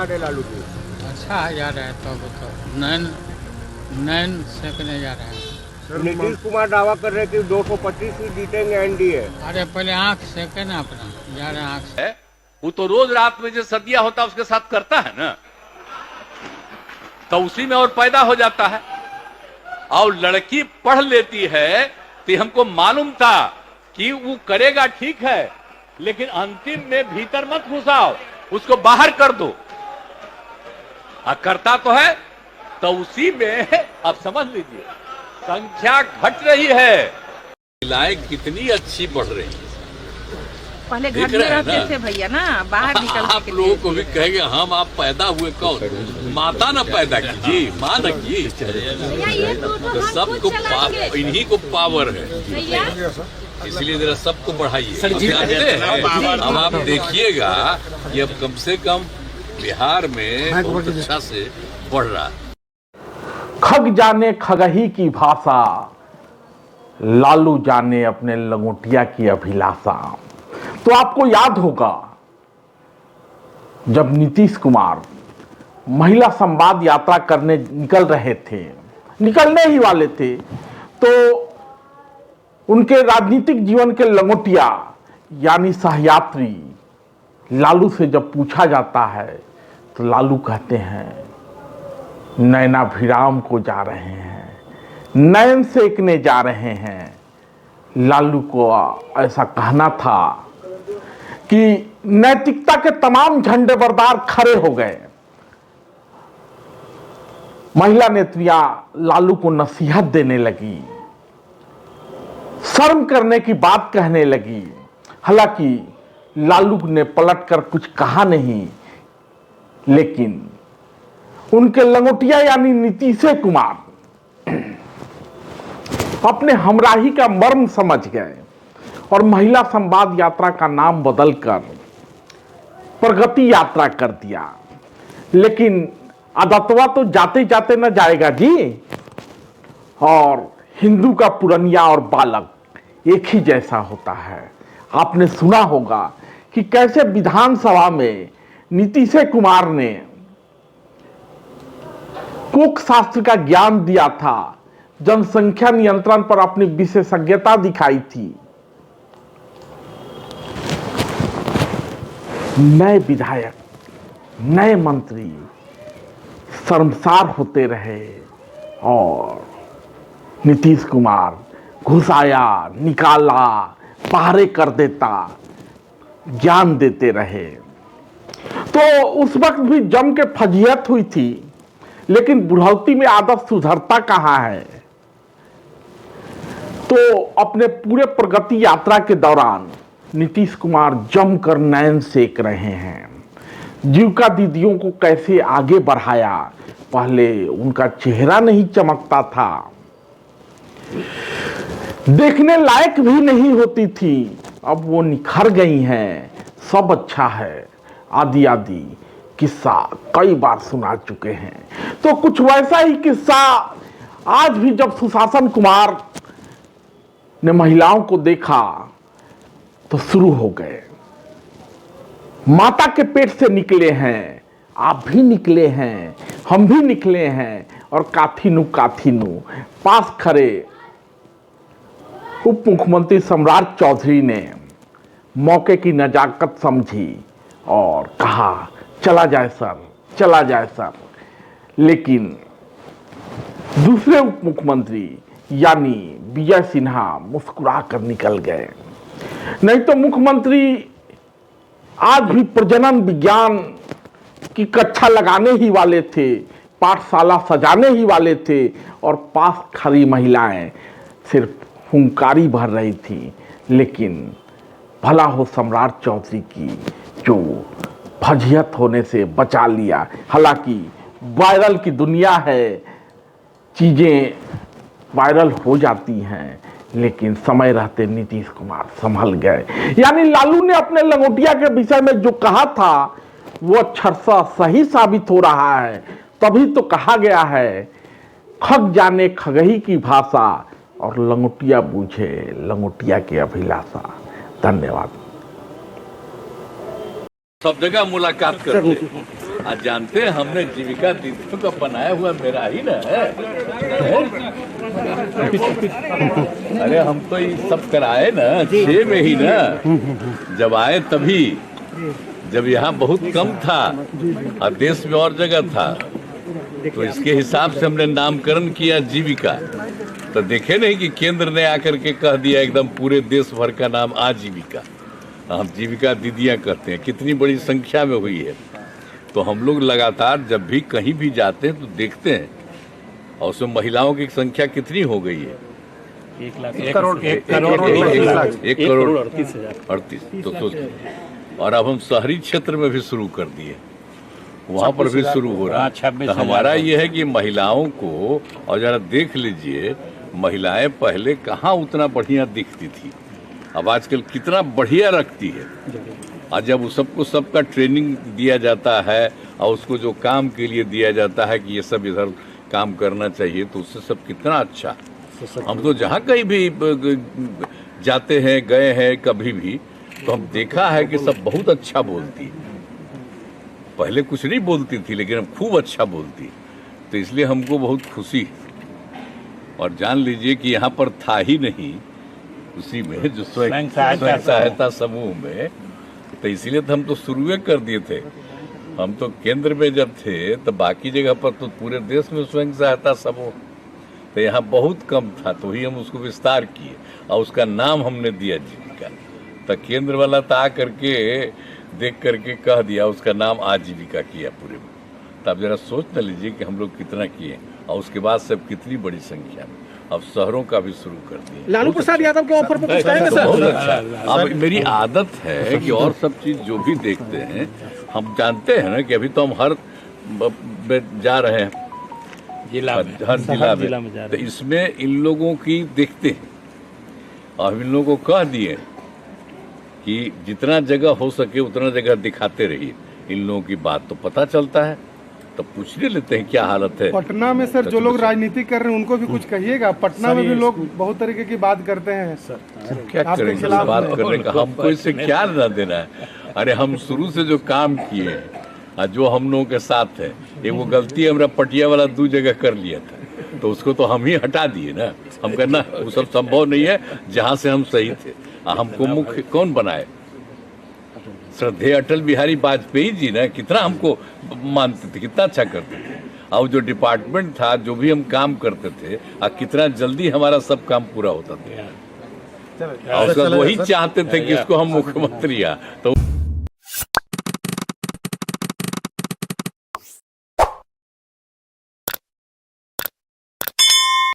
लालू जी अच्छा जा रहा है तो नैन नैन सेकने जा रहा है। नीतीश कुमार दावा कर रहे हैं कि 225 ही जीतेंगे एनडीए। अरे पहले आँख सेके ना अपना, जा रहा है आँख से। वो तो रोज रात में जो सदिया होता है उसके साथ करता है ना, तो उसी में और पैदा हो जाता है। और लड़की पढ़ लेती है तो हमको मालूम था कि वो करेगा ठीक है, लेकिन अंतिम में भीतर मत घुसाओ, उसको बाहर कर दो। करता तो है, तो उसी में अब समझ लीजिए संख्या घट रही है, महिलाएं कितनी अच्छी बढ़ रही है। पहले घर में रहते थे भैया ना, बाहर निकल आप लोगों को भी कहेंगे हम आप पैदा हुए कौन, माता ना पैदा कीजिए, माँ न कीजिए, तो सबको इन्हीं को पावर है, इसलिए जरा सबको बढ़ाइए। अब आप देखिएगा कि अब कम से कम बिहार में बहुत अच्छा से बढ़ रहा है। खग जाने खगही की भाषा, लालू जाने अपने लंगोटिया की अभिलाषा। तो आपको याद होगा जब नीतीश कुमार महिला संवाद यात्रा करने निकलने ही वाले थे, तो उनके राजनीतिक जीवन के लंगोटिया यानी सहयात्री लालू से जब पूछा जाता है तो लालू कहते हैं नैनाभिराम को जा रहे हैं, नयन सेकने जा रहे हैं। लालू को ऐसा कहना था कि नैतिकता के तमाम झंडे बरदार खड़े हो गए। महिला नेत्रियां लालू को नसीहत देने लगी, शर्म करने की बात कहने लगी। हालांकि लालू ने पलटकर कुछ कहा नहीं, लेकिन उनके लंगोटिया यानी नीतीश कुमार अपने हमराही का मर्म समझ गए और महिला संवाद यात्रा का नाम बदलकर प्रगति यात्रा कर दिया। लेकिन अदतवा तो जाते जाते न जाएगा जी, और हिंदू का पुरनिया और बालक एक ही जैसा होता है। आपने सुना होगा कि कैसे विधानसभा में नीतीश कुमार ने कोक शास्त्र का ज्ञान दिया था, जनसंख्या नियंत्रण पर अपनी विशेषज्ञता दिखाई थी। नए विधायक, नए मंत्री शर्मसार होते रहे और नीतीश कुमार घुसाया, निकाला, पहरे कर देता, ज्ञान देते रहे। तो उस वक्त भी जम के फजीहत हुई थी, लेकिन बुढ़ौती में आदत सुधरता कहाँ है। तो अपने पूरे प्रगति यात्रा के दौरान नीतीश कुमार जमकर नयन सेक रहे हैं। जीविका दीदियों को कैसे आगे बढ़ाया, पहले उनका चेहरा नहीं चमकता था, देखने लायक भी नहीं होती थी, अब वो निखर गई हैं, सब अच्छा है, आदि आदि किस्सा कई बार सुना चुके हैं। तो कुछ वैसा ही किस्सा आज भी जब सुशासन कुमार ने महिलाओं को देखा तो शुरू हो गए। माता के पेट से निकले हैं, आप भी निकले हैं, हम भी निकले हैं, और काथीनू पास खड़े उप मुख्यमंत्री सम्राट चौधरी ने मौके की नजाकत समझी और कहा चला जाए सर, चला जाए सर। लेकिन दूसरे उप मुख्यमंत्री यानी विजय सिन्हा मुस्कुरा कर निकल गए। नहीं तो मुख्यमंत्री आज भी प्रजनन विज्ञान की कक्षा लगाने ही वाले थे, पाठशाला सजाने ही वाले थे, और पास खड़ी महिलाएं सिर्फ हुंकारी भर रही थी। लेकिन भला हो सम्राट चौधरी की जो फजीहत होने से बचा लिया। हालांकि वायरल की दुनिया है, चीजें वायरल हो जाती हैं, लेकिन समय रहते नीतीश कुमार संभल गए। यानी लालू ने अपने लंगोटिया के विषय में जो कहा था वो अक्षरशः सही साबित हो रहा है। तभी तो कहा गया है खग जाने खगही की भाषा और लंगोटिया बूझे लंगोटिया की अभिलाषा। धन्यवाद। सब जगह मुलाकात करते हैं। आज जानते हैं हमने जीविका दीदियों का बनाया हुआ मेरा ही ना है। अरे हम तो ये सब कराए ना 6 में ही ना, जब आए तभी, जब यहाँ बहुत कम था और देश में और जगह था, तो इसके हिसाब से हमने नामकरण किया जीविका। तो देखे नहीं कि केंद्र ने आकर के कह दिया एकदम पूरे देश भर का नाम आजीविका, हम जीविका दीदियां कहते हैं। कितनी बड़ी संख्या में हुई है। तो हम लोग लगातार जब भी कहीं भी जाते हैं तो देखते हैं, और उसमें महिलाओं की संख्या कितनी हो गई है, 1 करोड़ 38। तो सोचिए, और अब हम शहरी क्षेत्र में भी शुरू कर दिए, वहाँ पर भी शुरू हो रहा है। तो हमारा ये है कि महिलाओं को, और जरा देख लीजिए, महिलाएं पहले कहाँ उतना बढ़िया दिखती थी, अब आजकल कितना बढ़िया रखती है। और जब उस सबको सबका ट्रेनिंग दिया जाता है और उसको जो काम के लिए दिया जाता है कि ये सब इधर काम करना चाहिए, तो उससे सब कितना अच्छा। हम तो जहाँ कहीं भी जाते हैं, गए हैं कभी भी, तो हम देखा है कि सब बहुत अच्छा बोलती है। पहले कुछ नहीं बोलती थी, लेकिन अब खूब अच्छा बोलती, तो इसलिए हमको बहुत खुशी। और जान लीजिए कि यहाँ पर था ही नहीं उसी में जो स्वयं सहायता समूह में, तो इसीलिए तो हम तो शुरू कर दिए थे। हम तो केंद्र में जब थे तो बाकी जगह पर तो पूरे देश में स्वयं सहायता समूह, तो यहाँ बहुत कम था, तो ही हम उसको विस्तार किए और उसका नाम हमने दिया जीविका। तो केंद्र वाला तो आ करके देख करके कह दिया, उसका नाम आजीविका किया पूरे में। तब जरा सोच न लीजिए कि हम लोग कितना किए, और उसके बाद सब कितनी बड़ी संख्या में अब शहरों का भी शुरू कर दिए। लालू प्रसाद यादव के ऑफर पर कुछ कहेंगे सर? बहुत अच्छा। अब मेरी आदत है कि और सब चीज जो भी देखते हैं, हम जानते हैं ना कि अभी तो हम हर जा रहे हैं हर जिला में, तो इसमें इन लोगों की देखते हैं, और इन लोगों को कह दिए कि जितना जगह हो सके उतना जगह दिखाते रहिए। इन लोगों की बात तो पता चलता है, तो पूछ नहीं लेते हैं क्या हालत है। पटना में सर जो लोग राजनीति कर रहे हैं उनको भी कुछ कहिएगा। पटना में भी लोग बहुत तरीके की बात करते हैं सर, क्या करेंगे बात करने का, हमको इससे क्या ना देना है। अरे हम शुरू से जो काम किए हैं, जो हम लोगों के साथ है, ये वो गलती हमारा पटिया वाला 2 जगह कर लिया था, तो उसको तो हम ही हटा दिए ना। हम कहना वो सब संभव नहीं है, जहाँ से हम सही थे। हमको मुख्य कौन बनाए? श्रद्धेय अटल बिहारी वाजपेयी जी ना, कितना हमको मानते थे, कितना अच्छा करते थे। और जो डिपार्टमेंट था, जो भी हम काम करते थे, और कितना जल्दी हमारा सब काम पूरा होता था। और वही चाहते थे कि इसको हम मुख्यमंत्री तो